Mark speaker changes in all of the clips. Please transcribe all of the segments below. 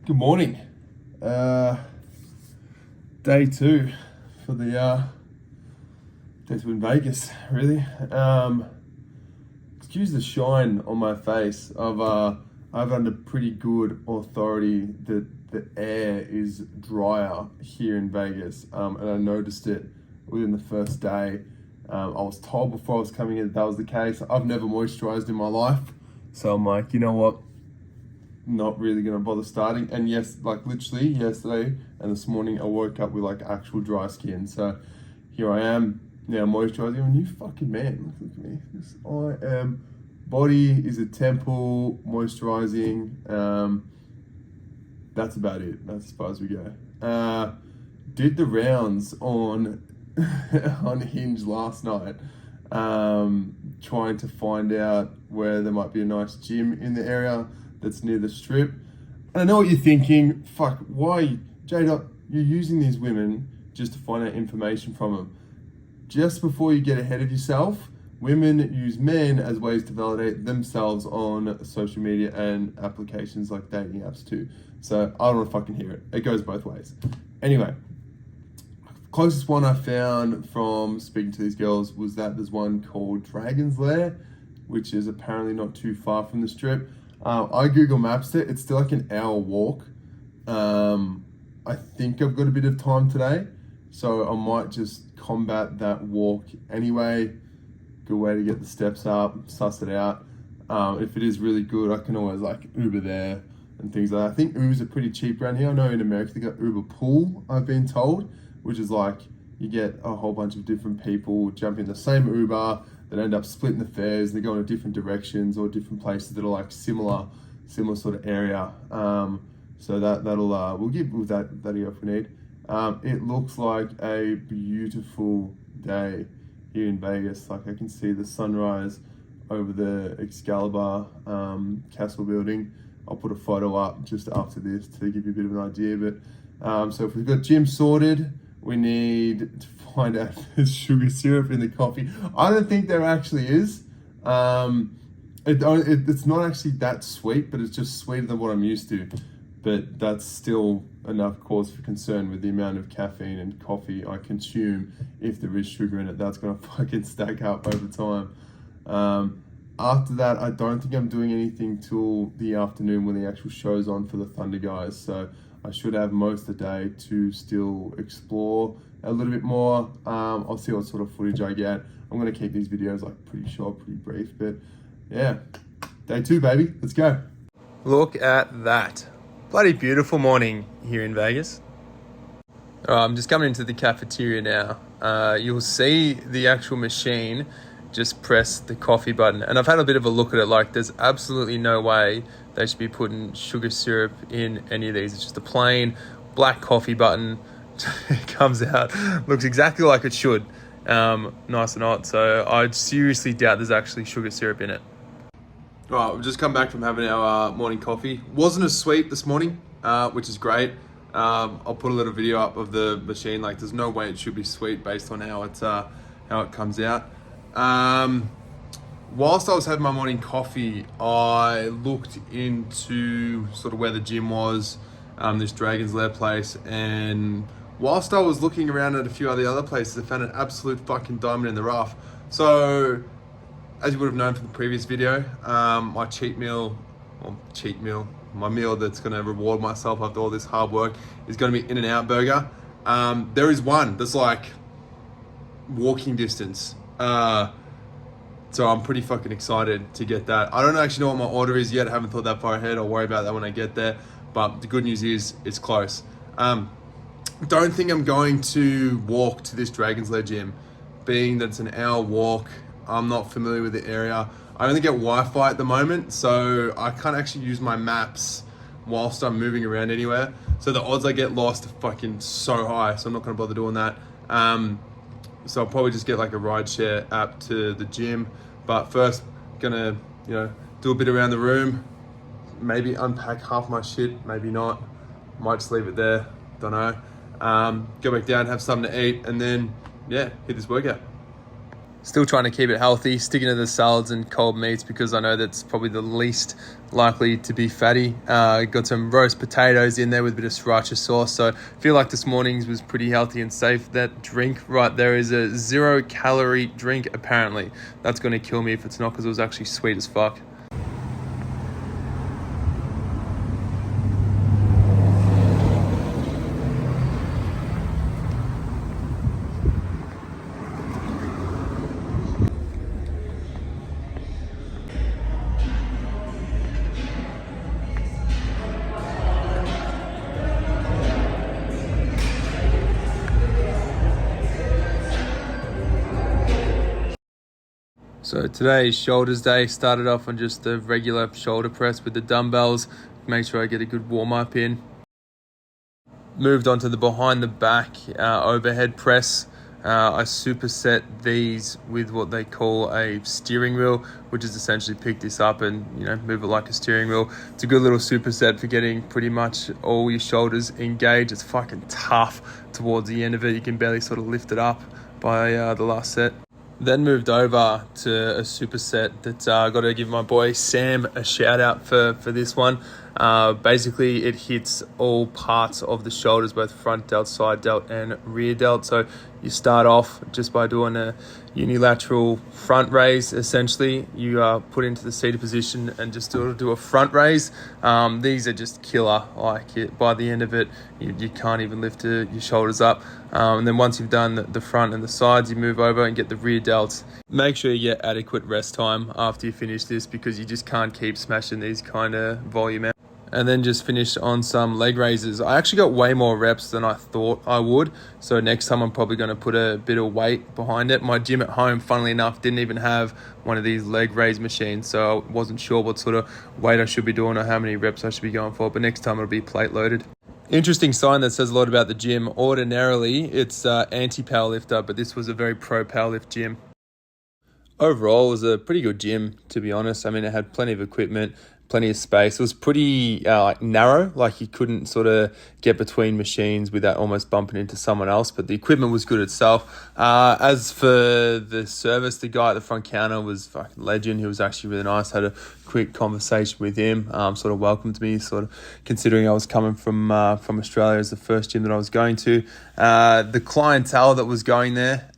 Speaker 1: Good morning. Day two for the day two in Vegas. Really. Excuse the shine on my face. I've under pretty good authority that the air is drier here in Vegas, and I noticed it within the first day. I was told before I was coming in that was the case. I've never moisturized in my life, so I'm like, you know what? Not really gonna bother starting. And yes, like literally yesterday and this morning I woke up with like actual dry skin. So here I am now moisturizing. I'm a new fucking man. Look at me. I am. Body is a temple, moisturizing. That's about it. That's as far as we go. Did the rounds on on Hinge last night, trying to find out where there might be a nice gym in the area that's near the strip. And I know what you're thinking. Fuck, why, J-Dot, you're using these women just to find out information from them. Just before you get ahead of yourself, women use men as ways to validate themselves on social media and applications like dating apps too. So I don't want to fucking hear it. It goes both ways. Anyway, closest one I found from speaking to these girls was that there's one called Dragon's Lair, which is apparently not too far from the strip. I Google Maps it. It's still like an hour walk. I think I've got a bit of time today, so I might just combat that walk anyway. Good way to get the steps up, suss it out. If it is really good, I can always like Uber there and things like that. I think Ubers are pretty cheap around here. I know in America they got Uber Pool, I've been told, which is like you get a whole bunch of different people jump in the same Uber that end up splitting the fares. They go in different directions or different places that are like similar sort of area. So that'll we'll give with that if we need. It looks like a beautiful day here in Vegas. Like I can see the sunrise over the Excalibur Castle building. I'll put a photo up just after this to give you a bit of an idea. But so if we've got gym sorted, we need to find out if there's sugar syrup in the coffee. I don't think there actually is. It's not actually that sweet, but it's just sweeter than what I'm used to. But that's still enough cause for concern with the amount of caffeine and coffee I consume. If there is sugar in it, that's gonna fucking stack up over time. After that, I don't think I'm doing anything till the afternoon when the actual show's on for the Thunder guys. So I should have most of the day to still explore a little bit more. I'll see what sort of footage I get. I'm gonna keep these videos like pretty short, pretty brief, but yeah, day two, baby, let's go. Look at that. Bloody beautiful morning here in Vegas. All right, I'm just coming into the cafeteria now. You'll see the actual machine just press the coffee button. And I've had a bit of a look at it, like there's absolutely no way they should be putting sugar syrup in any of these. It's just a plain black coffee button. It comes out, looks exactly like it should. Nice and hot. So I seriously doubt there's actually sugar syrup in it. All right, we've just come back from having our morning coffee. Wasn't as sweet this morning, which is great. I'll put a little video up of the machine. Like there's no way it should be sweet based on how it comes out. Whilst I was having my morning coffee, I looked into sort of where the gym was, this Dragon's Lair place, and whilst I was looking around at a few of the other places, I found an absolute fucking diamond in the rough. So, as you would have known from the previous video, my my meal that's gonna reward myself after all this hard work is gonna be In-N-Out Burger. There is one that's like walking distance. So I'm pretty fucking excited to get that. I don't actually know what my order is yet. I haven't thought that far ahead. I'll worry about that when I get there. But the good news is it's close. Don't think I'm going to walk to this Dragon's Lair gym, being that it's an hour walk. I'm not familiar with the area. I only get Wi-Fi at the moment, so I can't actually use my maps whilst I'm moving around anywhere. So the odds I get lost are fucking so high, so I'm not gonna bother doing that. So I'll probably just get like a rideshare app to the gym. But first, gonna, do a bit around the room, maybe unpack half my shit, maybe not. Might just leave it there, don't know. Go back down, have something to eat, and then, hit this workout.
Speaker 2: Still trying to keep it healthy, sticking to the salads and cold meats because I know that's probably the least likely to be fatty. Got some roast potatoes in there with a bit of sriracha sauce. So I feel like this morning's was pretty healthy and safe. That drink right there is a 0-calorie drink apparently. That's going to kill me if it's not, because it was actually sweet as fuck. So today's shoulders day. Started off on just the regular shoulder press with the dumbbells. Make sure I get a good warm up in. Moved on to the behind the back overhead press. I superset these with what they call a steering wheel, which is essentially pick this up and move it like a steering wheel. It's a good little superset for getting pretty much all your shoulders engaged. It's fucking tough towards the end of it. You can barely sort of lift it up by the last set. Then moved over to a superset that I got to give my boy Sam a shout out for this one. Basically, it hits all parts of the shoulders, both front delt, side delt, and rear delt. So you start off just by doing a unilateral front raise. Essentially, you put into the seated position and just do a front raise. These are just killer. By the end of it, you can't even lift your shoulders up. And then once you've done the front and the sides, you move over and get the rear delts. Make sure you get adequate rest time after you finish this, because you just can't keep smashing these kind of volume out. And then just finished on some leg raises. I actually got way more reps than I thought I would. So next time I'm probably going to put a bit of weight behind it. My gym at home, funnily enough, didn't even have one of these leg raise machines. So I wasn't sure what sort of weight I should be doing or how many reps I should be going for. But next time it'll be plate loaded. Interesting sign that says a lot about the gym. Ordinarily, it's anti-powerlifter, but this was a very pro-powerlift gym. Overall, it was a pretty good gym, to be honest. I mean, it had plenty of equipment, plenty of space. It was pretty narrow, like you couldn't sort of get between machines without almost bumping into someone else, but the equipment was good itself. As for the service, the guy at the front counter was fucking legend. He was actually really nice. Had a quick conversation with him, sort of welcomed me, sort of considering I was coming from Australia as the first gym that I was going to. The clientele that was going there,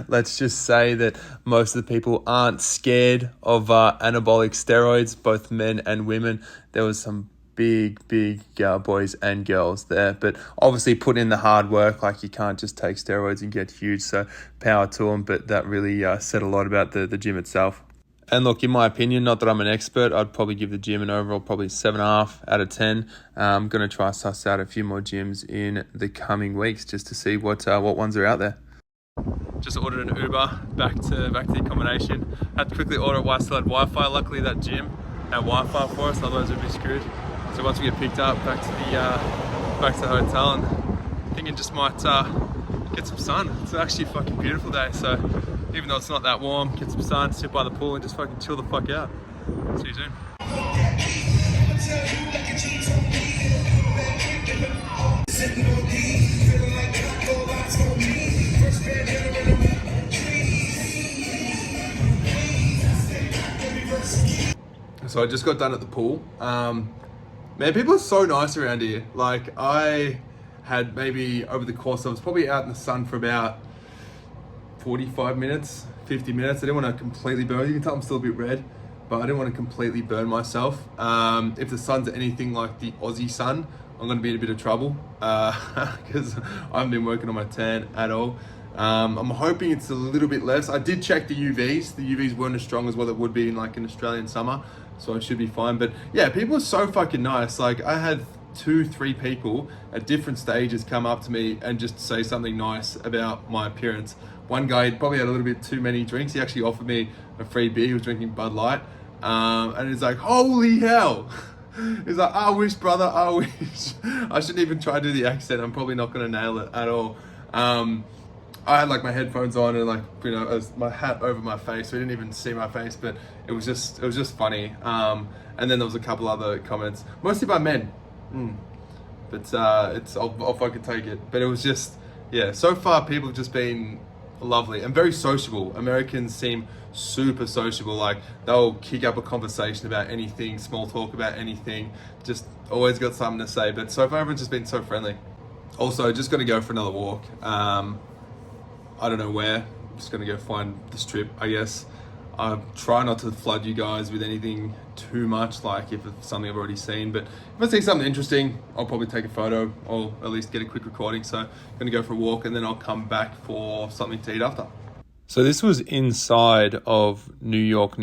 Speaker 2: let's just say that most of the people aren't scared of anabolic steroids, both men and women. There was some big boys and girls there, but obviously put in the hard work. Like, you can't just take steroids and get huge, so power to them. But that really said a lot about the gym itself. And look, in my opinion, not that I'm an expert, I'd probably give the gym an overall probably 7.5 out of 10. I'm going to try suss out a few more gyms in the coming weeks just to see what ones are out there. Just ordered an Uber back to the accommodation. Had to quickly order it while I still had Wi-Fi. Luckily, that gym had Wi-Fi for us, otherwise we'd be screwed. So once we get picked up, back to the hotel, and thinking just might get some sun. It's actually a fucking beautiful day, so even though it's not that warm, get some sun, sit by the pool, and just fucking chill the fuck out. See you soon. So I just got done at the pool. Man, people are so nice around here. Like, I had maybe over the course, I was probably out in the sun for about 45 minutes, 50 minutes. I didn't want to completely burn. You can tell I'm still a bit red, but I didn't want to completely burn myself. If the sun's anything like the Aussie sun, I'm going to be in a bit of trouble because I haven't been working on my tan at all. I'm hoping it's a little bit less. I did check the UVs. The UVs weren't as strong as what it would be in like an Australian summer, so I should be fine. But yeah, people are so fucking nice. Like, I had 2-3 people at different stages come up to me and just say something nice about my appearance. One guy probably had a little bit too many drinks. He actually offered me a free beer. He was drinking Bud Light. And he's like, holy hell. He's like, I wish, brother, I wish. I shouldn't even try to do the accent. I'm probably not going to nail it at all. I had like my headphones on and like, you know, my hat over my face, so he didn't even see my face, but it was just funny. And then there was a couple other comments, mostly by men. But I'll fucking take it. But it was just, yeah, so far people have just been lovely and very sociable. Americans seem super sociable. Like they'll kick up a conversation about anything, small talk about anything, just always got something to say. But so far everyone's just been so friendly. Also, just gonna go for another walk. I don't know where. I'm just gonna go find the strip, I guess. I try not to flood you guys with anything too much, like if it's something I've already seen, but if I see something interesting, I'll probably take a photo or at least get a quick recording. So I'm gonna go for a walk and then I'll come back for something to eat after. So this was inside of New York,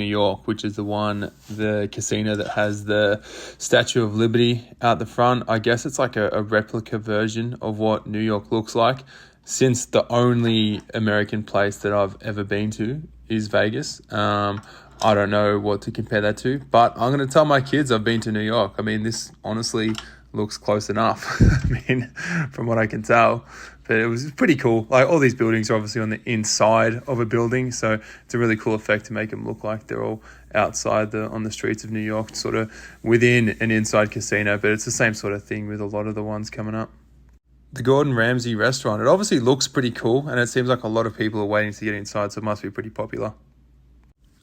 Speaker 2: which is the casino that has the Statue of Liberty out the front. I guess it's like a replica version of what New York looks like, since the only American place that I've ever been to is Vegas. I don't know what to compare that to, but I'm going to tell my kids I've been to New York. I mean, this honestly looks close enough. I mean, from what I can tell, but it was pretty cool. Like all these buildings are obviously on the inside of a building, so it's a really cool effect to make them look like they're all outside on the streets of New York, sort of within an inside casino. But it's the same sort of thing with a lot of the ones coming up. The Gordon Ramsay restaurant, it obviously looks pretty cool, and it seems like a lot of people are waiting to get inside, so it must be pretty popular.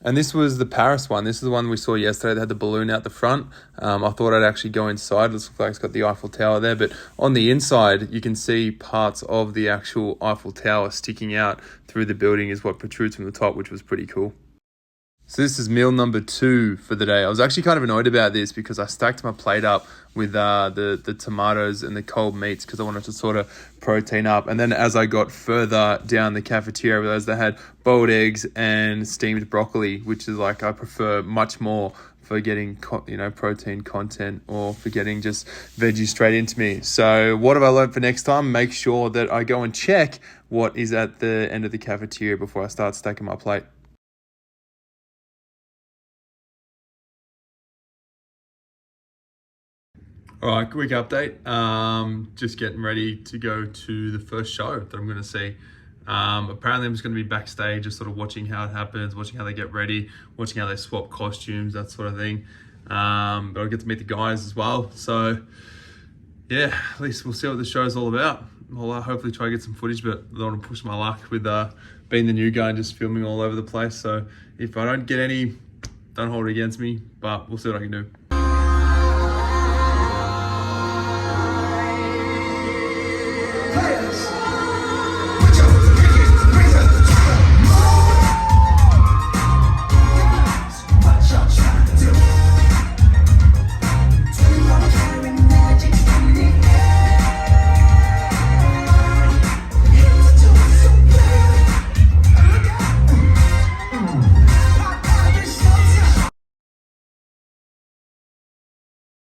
Speaker 2: And this was the Paris one. This is the one we saw yesterday. They had the balloon out the front. I thought I'd actually go inside. It looks like it's got the Eiffel Tower there, but on the inside, you can see parts of the actual Eiffel Tower sticking out through the building is what protrudes from the top, which was pretty cool. So this is meal number 2 for the day. I was actually kind of annoyed about this because I stacked my plate up with the tomatoes and the cold meats because I wanted to sort of protein up. And then as I got further down the cafeteria, I realized they had boiled eggs and steamed broccoli, which is like I prefer much more for getting protein content or for getting just veggies straight into me. So what have I learned for next time? Make sure that I go and check what is at the end of the cafeteria before I start stacking my plate. All right, quick update. Just getting ready to go to the first show that I'm going to see. Apparently I'm just going to be backstage, just sort of watching how it happens, watching how they get ready, watching how they swap costumes, that sort of thing. But I'll get to meet the guys as well. So yeah, at least we'll see what the show's all about. I'll hopefully try to get some footage, but I don't want to push my luck with being the new guy and just filming all over the place. So if I don't get any, don't hold it against me, but we'll see what I can do.